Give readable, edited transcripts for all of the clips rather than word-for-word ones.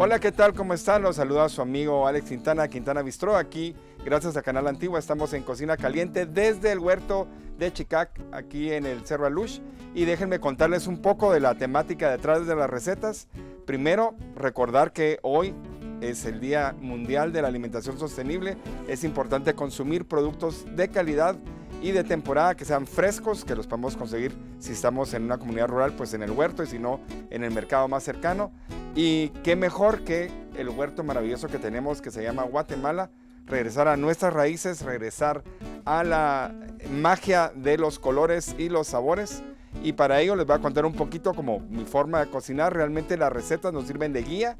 Hola, ¿qué tal? ¿Cómo están? Los saluda su amigo Alex Quintana Bistró. Aquí, gracias a Canal Antigua, estamos en Cocina Caliente desde el huerto de Chicac, aquí en el Cerro Alush. Y déjenme contarles un poco de la temática detrás de las recetas. Primero, recordar que hoy es el Día Mundial de la Alimentación Sostenible. Es importante consumir productos de calidad y de temporada, que sean frescos, que los podemos conseguir si estamos en una comunidad rural, pues en el huerto, y si no, en el mercado más cercano. Y qué mejor que el huerto maravilloso que tenemos, que se llama Guatemala, regresar a nuestras raíces, regresar a la magia de los colores y los sabores. Y para ello les voy a contar un poquito como mi forma de cocinar. Realmente las recetas nos sirven de guía,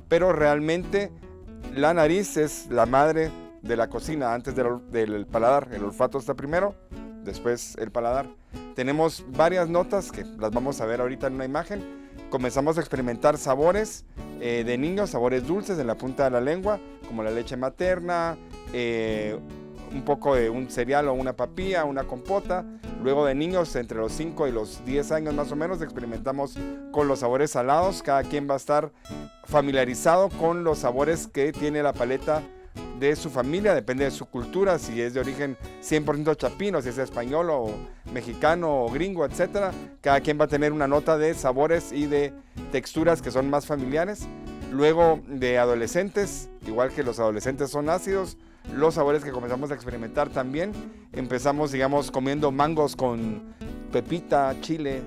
pero realmente la nariz es la madre de la cocina. Antes del paladar, el olfato está primero, después el paladar. Tenemos varias notas que las vamos a ver ahorita en una imagen. Comenzamos a experimentar sabores de niños, sabores dulces en la punta de la lengua, como la leche materna, un poco de un cereal o una papilla, una compota. Luego de niños, entre los 5 y los 10 años más o menos, experimentamos con los sabores salados. Cada quien va a estar familiarizado con los sabores que tiene la paleta de su familia, depende de su cultura, si es de origen 100% chapino, si es español o mexicano o gringo, etc. Cada quien va a tener una nota de sabores y de texturas que son más familiares. Luego de adolescentes, igual que los adolescentes son ácidos, los sabores que comenzamos a experimentar también. Empezamos, digamos, comiendo mangos con pepita, chile,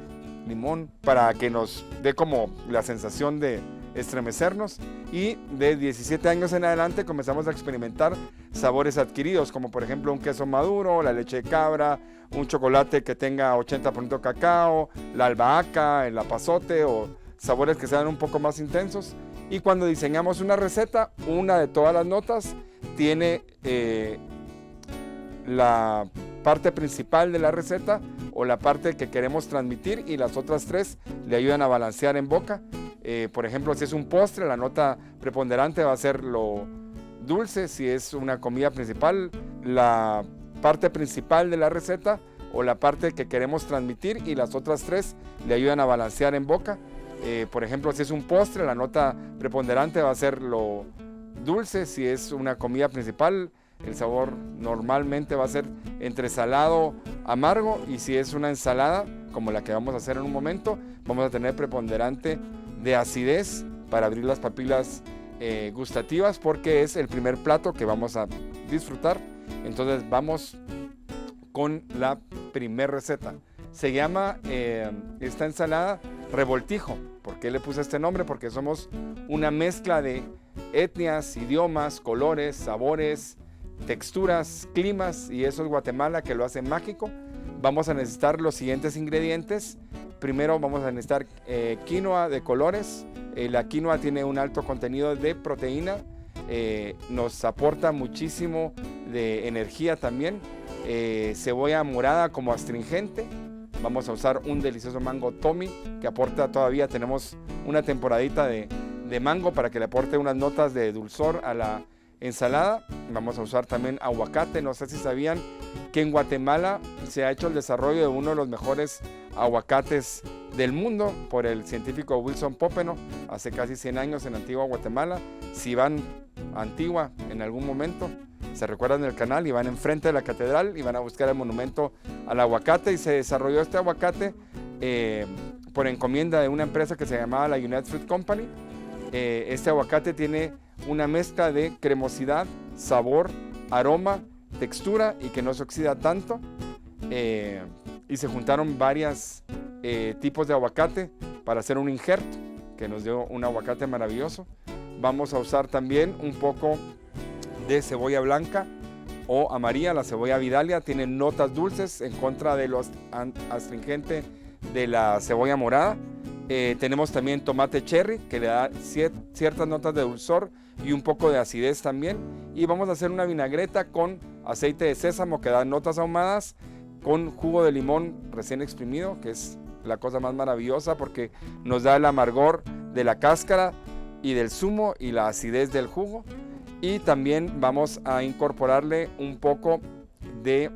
limón, para que nos dé como la sensación de estremecernos. Y de 17 años en adelante comenzamos a experimentar sabores adquiridos, como por ejemplo un queso maduro, la leche de cabra, un chocolate que tenga 80% cacao, la albahaca, el apazote, o sabores que sean un poco más intensos. Y cuando diseñamos una receta, una de todas las notas tiene la parte principal de la receta o la parte que queremos transmitir, y las otras tres le ayudan a balancear en boca. Por ejemplo, si es un postre, la nota preponderante va a ser lo dulce. Si es una comida principal, la parte principal de la receta o la parte que queremos transmitir, y las otras tres le ayudan a balancear en boca. Por ejemplo, si es un postre, la nota preponderante va a ser lo dulce. Si es una comida principal, el sabor normalmente va a ser entre salado, amargo, y si es una ensalada, como la que vamos a hacer en un momento, vamos a tener preponderante de acidez para abrir las papilas gustativas, porque es el primer plato que vamos a disfrutar. Entonces vamos con la primer receta. Se llama esta ensalada revoltijo. ¿Por qué le puse este nombre? Porque somos una mezcla de etnias, idiomas, colores, sabores, texturas, climas, y eso es Guatemala, que lo hace mágico. Vamos a necesitar los siguientes ingredientes. Primero vamos a necesitar quinoa de colores. La quinoa tiene un alto contenido de proteína, nos aporta muchísimo de energía también. Cebolla morada como astringente. Vamos a usar un delicioso mango Tommy, que aporta, todavía tenemos una temporadita de mango para que le aporte unas notas de dulzor a la ensalada. Vamos a usar también aguacate. No sé si sabían que en Guatemala se ha hecho el desarrollo de uno de los mejores aguacates del mundo por el científico Wilson Popenoe hace casi 100 años en Antigua, Guatemala. Si van a Antigua en algún momento, se recuerdan del canal y van enfrente de la catedral y van a buscar el monumento al aguacate. Y se desarrolló este aguacate por encomienda de una empresa que se llamaba la United Fruit Company. Este aguacate tiene una mezcla de cremosidad, sabor, aroma, textura, y que no se oxida tanto. Y se juntaron varios tipos de aguacate para hacer un injerto que nos dio un aguacate maravilloso. Vamos a usar también un poco de cebolla blanca o amarilla. La cebolla Vidalia tiene notas dulces en contra de lo astringente de la cebolla morada. Tenemos también tomate cherry, que le da ciertas notas de dulzor y un poco de acidez también. Y vamos a hacer una vinagreta con aceite de sésamo, que da notas ahumadas, con jugo de limón recién exprimido, que es la cosa más maravillosa porque nos da el amargor de la cáscara y del zumo y la acidez del jugo. Y también vamos a incorporarle un poco de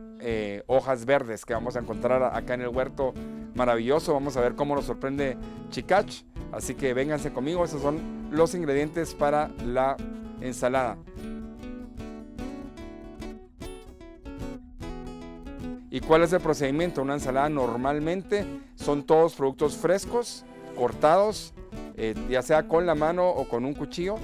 hojas verdes que vamos a encontrar acá en el huerto maravilloso. Vamos a ver cómo nos sorprende Chicac. Así que vénganse conmigo, esos son los ingredientes para la ensalada. ¿Y cuál es el procedimiento? Una ensalada normalmente son todos productos frescos, cortados, ya sea con la mano o con un cuchillo.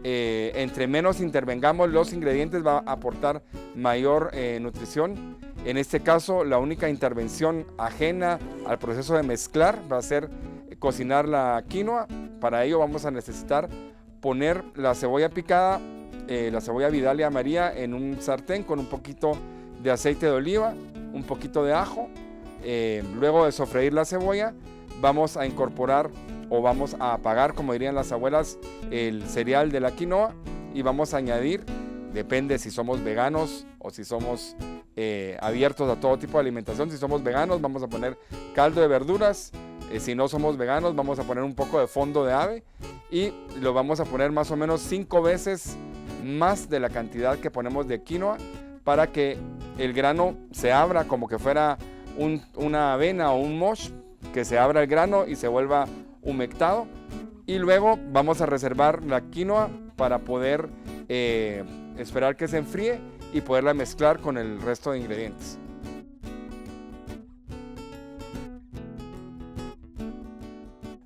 Entre menos intervengamos los ingredientes va a aportar mayor nutrición. En este caso, la única intervención ajena al proceso de mezclar va a ser cocinar la quinoa. Para ello vamos a necesitar poner la cebolla picada, la cebolla Vidalia María, en un sartén con un poquito de aceite de oliva, un poquito de ajo. Luego de sofreír la cebolla, vamos a incorporar o vamos a apagar, como dirían las abuelas, el cereal de la quinoa y vamos a añadir, depende si somos veganos o si somos abiertos a todo tipo de alimentación. Si somos veganos vamos a poner caldo de verduras, si no somos veganos vamos a poner un poco de fondo de ave y lo vamos a poner más o menos 5 veces más de la cantidad que ponemos de quinoa para que el grano se abra como que fuera una avena o un mosh, que se abra el grano y se vuelva humectado. Y luego vamos a reservar la quinoa para poder esperar que se enfríe y poderla mezclar con el resto de ingredientes.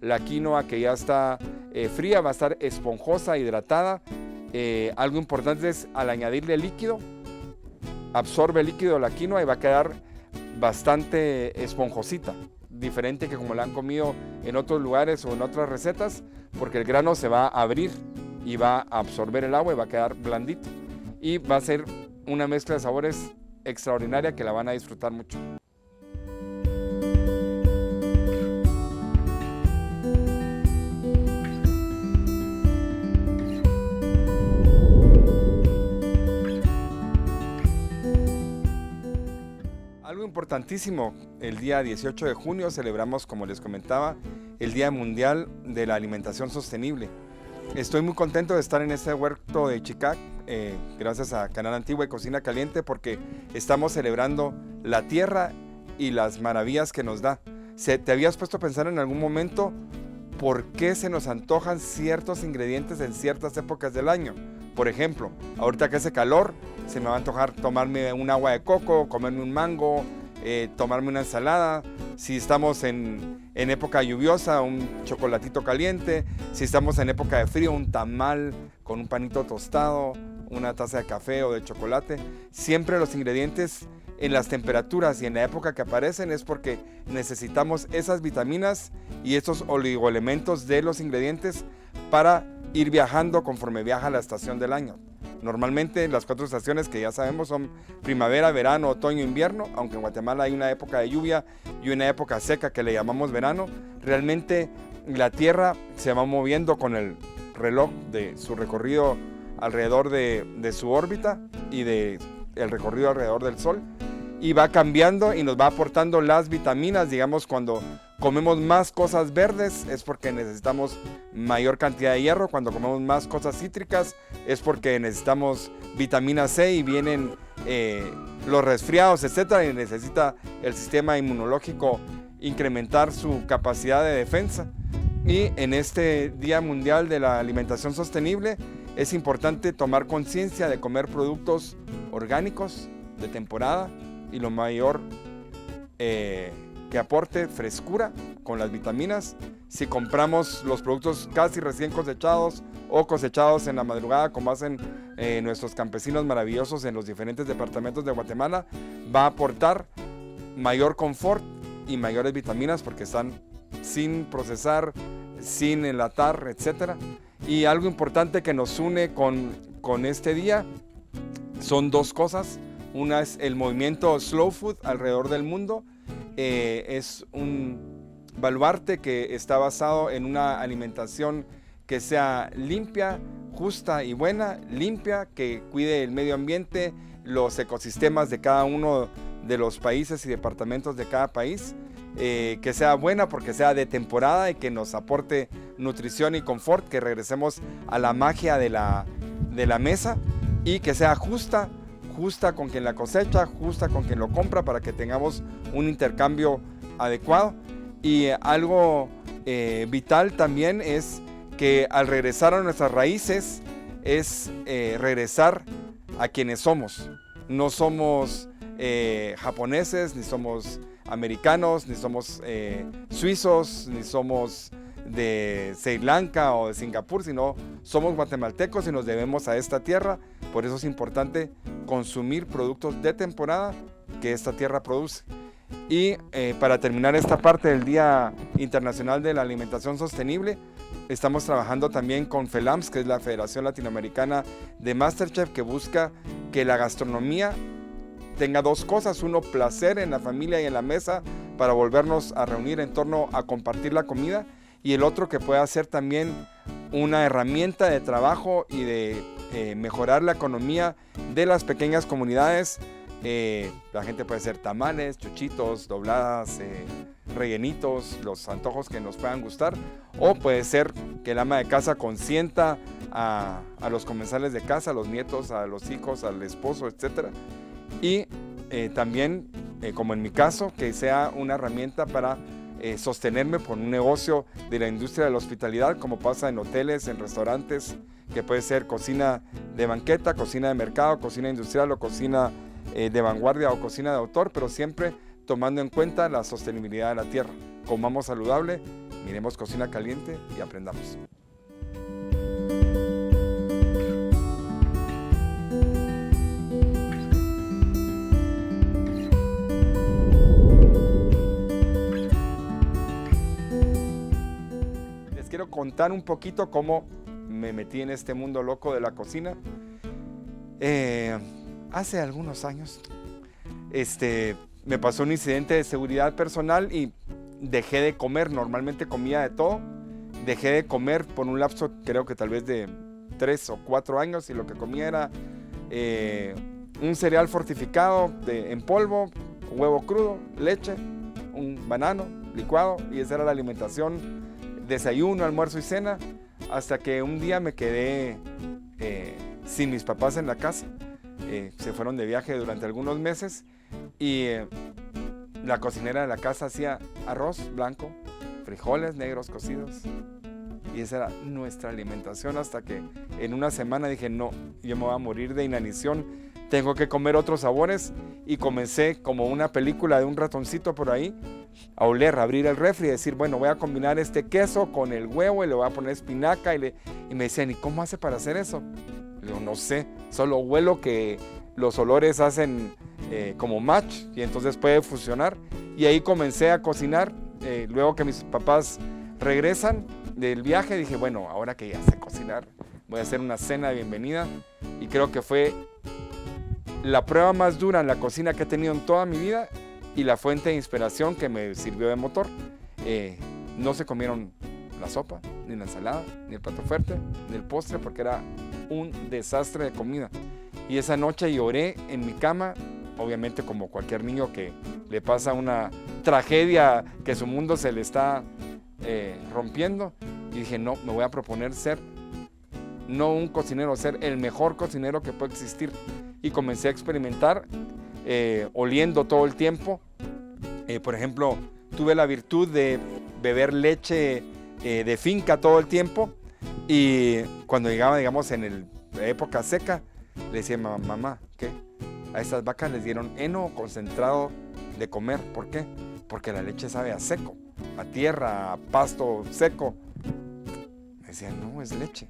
La quinoa que ya está fría va a estar esponjosa, hidratada. Algo importante es al añadirle líquido, absorbe el líquido de la quinoa y va a quedar bastante esponjosita, diferente que como la han comido en otros lugares o en otras recetas, porque el grano se va a abrir y va a absorber el agua y va a quedar blandito y va a ser una mezcla de sabores extraordinaria que la van a disfrutar mucho. Algo importantísimo, el día 18 de junio celebramos, como les comentaba, el Día Mundial de la Alimentación Sostenible. Estoy muy contento de estar en este huerto de Chicac, gracias a Canal Antigua y Cocina Caliente, porque estamos celebrando la tierra y las maravillas que nos da. ¿Te habías puesto a pensar en algún momento por qué se nos antojan ciertos ingredientes en ciertas épocas del año? Por ejemplo, ahorita que hace calor, se me va a antojar tomarme un agua de coco, comerme un mango, tomarme una ensalada. Si estamos en época lluviosa, un chocolatito caliente. Si estamos en época de frío, un tamal con un panito tostado, una taza de café o de chocolate. Siempre los ingredientes en las temperaturas y en la época que aparecen es porque necesitamos esas vitaminas y estos oligoelementos de los ingredientes para ir viajando conforme viaja la estación del año. Normalmente las 4 estaciones que ya sabemos son primavera, verano, otoño, invierno, aunque en Guatemala hay una época de lluvia y una época seca que le llamamos verano. Realmente la Tierra se va moviendo con el reloj de su recorrido alrededor de su órbita y de el recorrido alrededor del Sol, y va cambiando y nos va aportando las vitaminas. Digamos, cuando comemos más cosas verdes es porque necesitamos mayor cantidad de hierro. Cuando comemos más cosas cítricas es porque necesitamos vitamina C y vienen los resfriados, etcétera, y necesita el sistema inmunológico incrementar su capacidad de defensa. Y en este Día Mundial de la Alimentación Sostenible es importante tomar conciencia de comer productos orgánicos de temporada y lo mayor que aporte frescura con las vitaminas. Si compramos los productos casi recién cosechados o cosechados en la madrugada, como hacen nuestros campesinos maravillosos en los diferentes departamentos de Guatemala, va a aportar mayor confort y mayores vitaminas porque están sin procesar, sin enlatar, etc. Y algo importante que nos une con este día son 2 cosas. Una es el movimiento Slow Food alrededor del mundo. Es un baluarte que está basado en una alimentación que sea limpia, justa y buena. Limpia, que cuide el medio ambiente, los ecosistemas de cada uno de los países y departamentos de cada país. Que sea buena porque sea de temporada y que nos aporte nutrición y confort, que regresemos a la magia de la mesa, y que sea justa con quien la cosecha, justa con quien lo compra, para que tengamos un intercambio adecuado. Y algo vital también es que al regresar a nuestras raíces es regresar a quienes somos. No somos japoneses, ni somos americanos, ni somos suizos, ni somos de Sri Lanka o de Singapur, sino somos guatemaltecos y nos debemos a esta tierra. Por eso es importante consumir productos de temporada que esta tierra produce. Y para terminar esta parte del Día Internacional de la Alimentación Sostenible, estamos trabajando también con FELAMS, que es la Federación Latinoamericana de MasterChef, que busca que la gastronomía tenga dos cosas: uno, placer en la familia y en la mesa para volvernos a reunir en torno a compartir la comida, y el otro, que pueda ser también una herramienta de trabajo y de mejorar la economía de las pequeñas comunidades. La gente puede hacer tamales, chuchitos, dobladas, rellenitos, los antojos que nos puedan gustar, o puede ser que el ama de casa consienta a los comensales de casa, a los nietos, a los hijos, al esposo, etc. Y también, como en mi caso, que sea una herramienta para sostenerme por un negocio de la industria de la hospitalidad, como pasa en hoteles, en restaurantes, que puede ser cocina de banqueta, cocina de mercado, cocina industrial o cocina de vanguardia o cocina de autor, pero siempre tomando en cuenta la sostenibilidad de la tierra. Comamos saludable, miremos Cocina Caliente y aprendamos. Les quiero contar un poquito cómo me metí en este mundo loco de la cocina. Hace algunos años me pasó un incidente de seguridad personal y dejé de comer. Normalmente comía de todo. Dejé de comer por un lapso, creo que tal vez de 3 o 4 años, y lo que comía era un cereal fortificado en polvo, huevo crudo, leche, un banano licuado, y esa era la alimentación: desayuno, almuerzo y cena, hasta que un día me quedé sin mis papás en la casa. Se fueron de viaje durante algunos meses y la cocinera de la casa hacía arroz blanco, frijoles negros cocidos, y esa era nuestra alimentación, hasta que en una semana dije: no, yo me voy a morir de inanición, tengo que comer otros sabores. Y comencé, como una película de un ratoncito por ahí, a oler, a abrir el refri y decir: bueno, voy a combinar este queso con el huevo y le voy a poner espinaca, y me decían: ¿y cómo hace para hacer eso? Le digo: no sé, solo huelo que los olores hacen como match, y entonces puede fusionar. Y ahí comencé a cocinar. Luego que mis papás regresan del viaje, dije: bueno, ahora que ya sé cocinar, voy a hacer una cena de bienvenida. Y creo que fue la prueba más dura en la cocina que he tenido en toda mi vida, y la fuente de inspiración que me sirvió de motor. No se comieron la sopa, ni la ensalada, ni el plato fuerte, ni el postre, porque era un desastre de comida. Y esa noche lloré en mi cama, obviamente como cualquier niño que le pasa una tragedia, que su mundo se le está rompiendo. Y dije: no, me voy a proponer ser, no un cocinero, ser el mejor cocinero que puede existir. Y comencé a experimentar, oliendo todo el tiempo. Por ejemplo, tuve la virtud de beber leche de finca todo el tiempo, y cuando llegaba, digamos, en la época seca, le decía: mamá, ¿qué? A estas vacas les dieron heno concentrado de comer. ¿Por qué? Porque la leche sabe a seco, a tierra, a pasto seco. Me decían: no, es leche.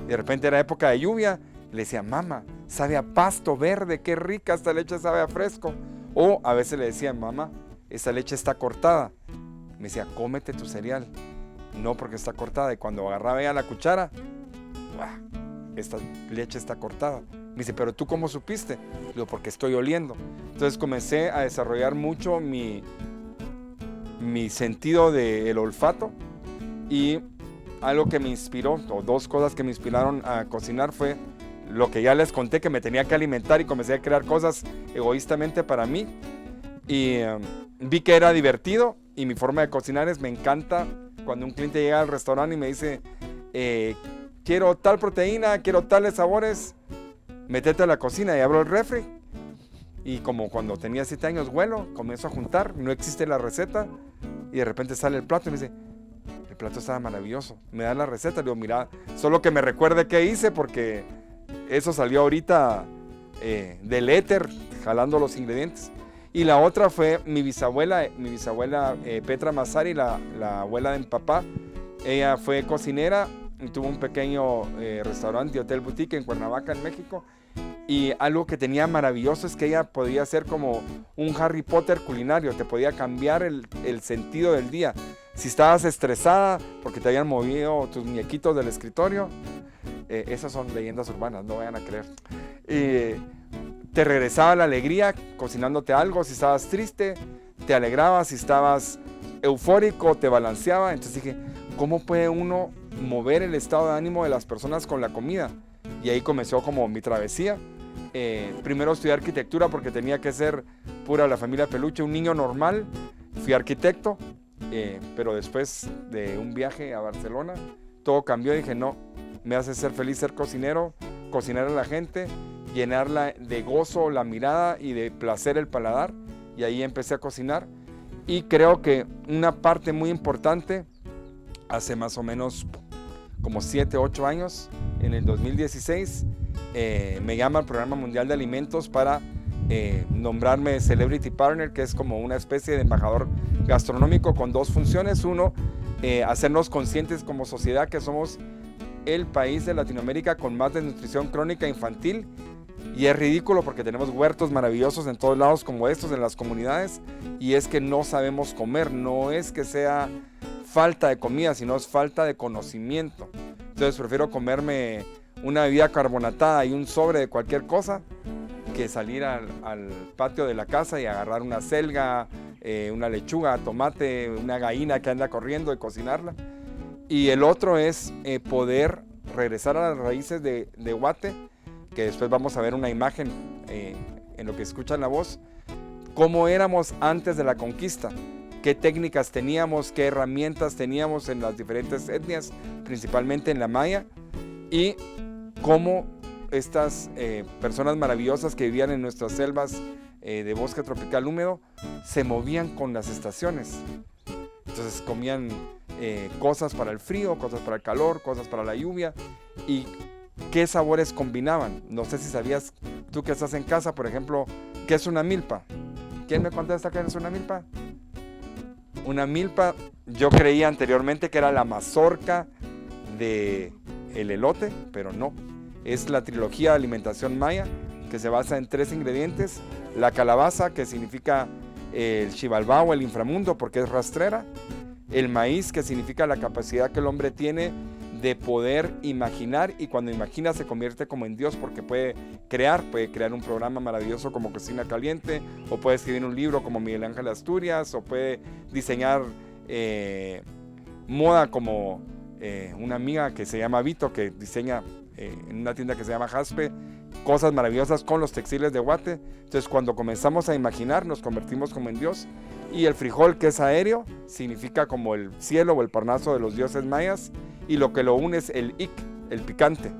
De repente era época de lluvia, le decía: mamá, sabe a pasto verde, qué rica esta leche, sabe a fresco. O a veces le decía: mamá, esta leche está cortada. Me decía: cómete tu cereal. No, porque está cortada. Y cuando agarraba ya la cuchara, esta leche está cortada. Me dice: pero ¿tú cómo supiste? Le digo: porque estoy oliendo. Entonces comencé a desarrollar mucho mi sentido del olfato, y algo que me inspiró, o dos cosas que me inspiraron a cocinar, fue lo que ya les conté, que me tenía que alimentar, y comencé a crear cosas egoístamente para mí. Y vi que era divertido, y mi forma de cocinar me encanta cuando un cliente llega al restaurante y me dice: quiero tal proteína, quiero tales sabores, métete a la cocina. Y abro el refri, y como cuando tenía 7 años, huelo, comienzo a juntar, no existe la receta, y de repente sale el plato y me dice: plato estaba maravilloso. Me da la receta, le digo, mira, solo que me recuerde qué hice porque eso salió ahorita del éter, jalando los ingredientes. Y la otra fue mi bisabuela Petra Massari, la abuela de mi papá. Ella fue cocinera, tuvo un pequeño restaurante y hotel boutique en Cuernavaca, en México. Y algo que tenía maravilloso es que ella podía ser como un Harry Potter culinario, te podía cambiar el sentido del día. Si estabas estresada porque te habían movido tus muñequitos del escritorio, esas son leyendas urbanas, no vayan a creer. Te regresaba la alegría cocinándote algo. Si estabas triste, te alegraba. Si estabas eufórico, te balanceaba. Entonces dije, ¿cómo puede uno mover el estado de ánimo de las personas con la comida? Y ahí comenzó como mi travesía. Primero estudié arquitectura porque tenía que ser pura la familia Peluche, un niño normal. Fui arquitecto, pero después de un viaje a Barcelona, todo cambió. Dije, no, me hace ser feliz ser cocinero, cocinar a la gente, llenarla de gozo la mirada y de placer el paladar. Y ahí empecé a cocinar. Y creo que una parte muy importante, hace más o menos como 7, 8 años, en el 2016, me llama el Programa Mundial de Alimentos para nombrarme Celebrity Partner, que es como una especie de embajador gastronómico con 2 funciones. Uno, hacernos conscientes como sociedad que somos el país de Latinoamérica con más desnutrición crónica infantil. Y es ridículo porque tenemos huertos maravillosos en todos lados como estos, en las comunidades, y es que no sabemos comer. No es que sea falta de comida, sino es falta de conocimiento. Entonces prefiero comerme una bebida carbonatada y un sobre de cualquier cosa que salir al patio de la casa y agarrar una selga, una lechuga, tomate, una gallina que anda corriendo y cocinarla. Y el otro es poder regresar a las raíces de Guate, que después vamos a ver una imagen en lo que escuchan la voz, cómo éramos antes de la conquista, qué técnicas teníamos, qué herramientas teníamos en las diferentes etnias, principalmente en la maya, y cómo estas personas maravillosas que vivían en nuestras selvas de bosque tropical húmedo se movían con las estaciones. Entonces comían cosas para el frío, cosas para el calor, cosas para la lluvia, y qué sabores combinaban. No sé si sabías, tú que estás en casa, por ejemplo, ¿qué es una milpa? ¿Quién me contesta qué es una milpa? Una milpa, yo creía anteriormente que era la mazorca del elote, pero no. Es la trilogía de alimentación maya, que se basa en 3 ingredientes. La calabaza, que significa el xibalbá o el inframundo, porque es rastrera. El maíz, que significa la capacidad que el hombre tiene de poder imaginar, y cuando imagina se convierte como en Dios, porque puede crear un programa maravilloso como Cocina Caliente, o puede escribir un libro como Miguel Ángel Asturias, o puede diseñar moda como una amiga que se llama Vito, que diseña en una tienda que se llama Jaspe, cosas maravillosas con los textiles de Guate. Entonces cuando comenzamos a imaginar nos convertimos como en Dios. Y el frijol, que es aéreo, significa como el cielo o el parnaso de los dioses mayas, y lo que lo une es el ic, el picante.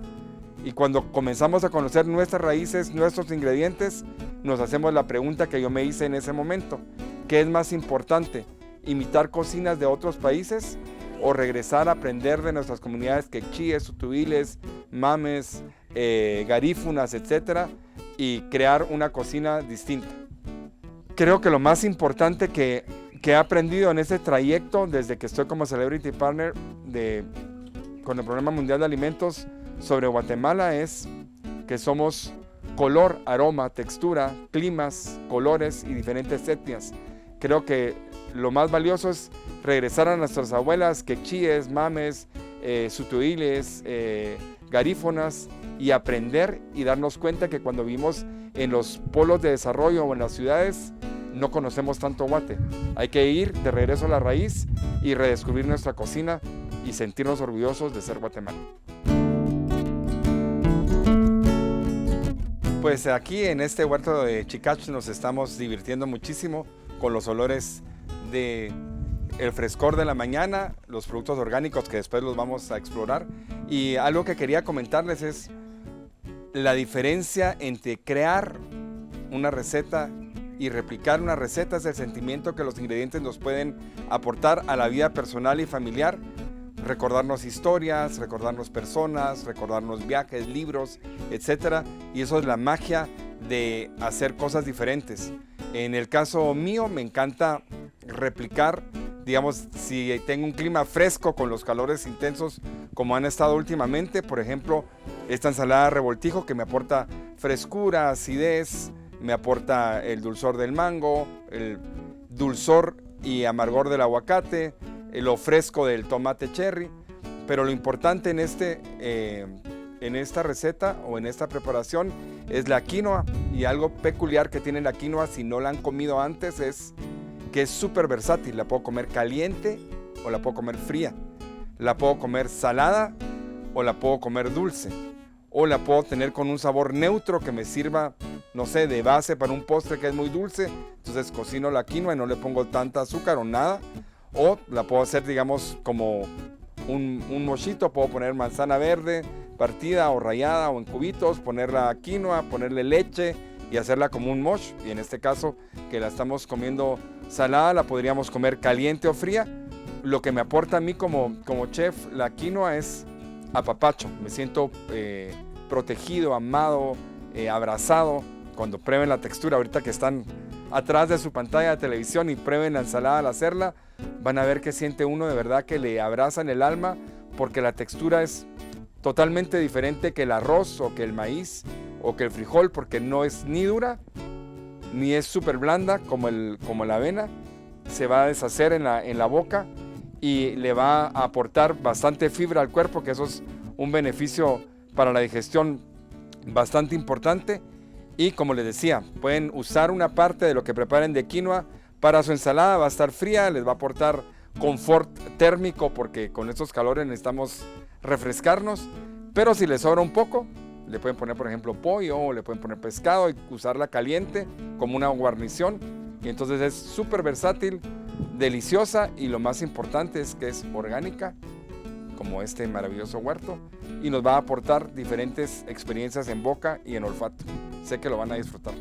Y cuando comenzamos a conocer nuestras raíces, nuestros ingredientes, nos hacemos la pregunta que yo me hice en ese momento: ¿qué es más importante? ¿Imitar cocinas de otros países o regresar a aprender de nuestras comunidades quechíes, tutuiles, mames, garífunas, etcétera, y crear una cocina distinta? Creo que lo más importante que he aprendido en este trayecto desde que estoy como Celebrity Partner con el Programa Mundial de Alimentos sobre Guatemala es que somos color, aroma, textura, climas, colores y diferentes etnias. Creo que lo más valioso es regresar a nuestras abuelas quechíes, mames, sutuiles, garífonas, y aprender y darnos cuenta que cuando vivimos en los polos de desarrollo o en las ciudades no conocemos tanto Guate. Hay que ir de regreso a la raíz y redescubrir nuestra cocina y sentirnos orgullosos de ser Guatemala. Pues aquí en este huerto de Chicach nos estamos divirtiendo muchísimo con los olores de el frescor de la mañana, los productos orgánicos que después los vamos a explorar. Y algo que quería comentarles es la diferencia entre crear una receta y replicar una receta. Es el sentimiento que los ingredientes nos pueden aportar a la vida personal y familiar. recordarnos historias, recordarnos personas, recordarnos viajes, libros, etc. Y eso es la magia de hacer cosas diferentes. En el caso mío me encanta replicar, digamos, si tengo un clima fresco con los calores intensos como han estado últimamente, por ejemplo, esta ensalada de revoltijo que me aporta frescura, acidez, me aporta el dulzor del mango, el dulzor y amargor del aguacate, lo fresco del tomate cherry, pero lo importante en esta receta o en esta preparación es la quinoa, y algo peculiar que tiene la quinoa si no la han comido antes es que es súper versátil. La puedo comer caliente o la puedo comer fría, la puedo comer salada o la puedo comer dulce, o la puedo tener con un sabor neutro que me sirva, no sé, de base para un postre que es muy dulce, entonces cocino la quinoa y no le pongo tanta azúcar o nada, o la puedo hacer, digamos, como un mochito. Puedo poner manzana verde partida o rallada o en cubitos, poner la quinoa, ponerle leche y hacerla como un mosh. Y en este caso, que la estamos comiendo salada, la podríamos comer caliente o fría. Lo que me aporta a mí como chef la quinoa es apapacho. Me siento protegido, amado, abrazado. Cuando prueben la textura, ahorita que están atrás de su pantalla de televisión y prueben la ensalada al hacerla, van a ver que siente uno de verdad que le abraza en el alma, porque la textura es totalmente diferente que el arroz o que el maíz o que el frijol, porque no es ni dura ni es súper blanda como la avena. Se va a deshacer en la boca y le va a aportar bastante fibra al cuerpo, que eso es un beneficio para la digestión bastante importante. Y como les decía, pueden usar una parte de lo que preparen de quinoa para su ensalada. Va a estar fría, les va a aportar confort térmico, porque con estos calores necesitamos refrescarnos. Pero si les sobra un poco, le pueden poner, por ejemplo, pollo, o le pueden poner pescado y usarla caliente como una guarnición. Y entonces es súper versátil, deliciosa, y lo más importante es que es orgánica, como este maravilloso huerto, y nos va a aportar diferentes experiencias en boca y en olfato. Sé que lo van a disfrutar.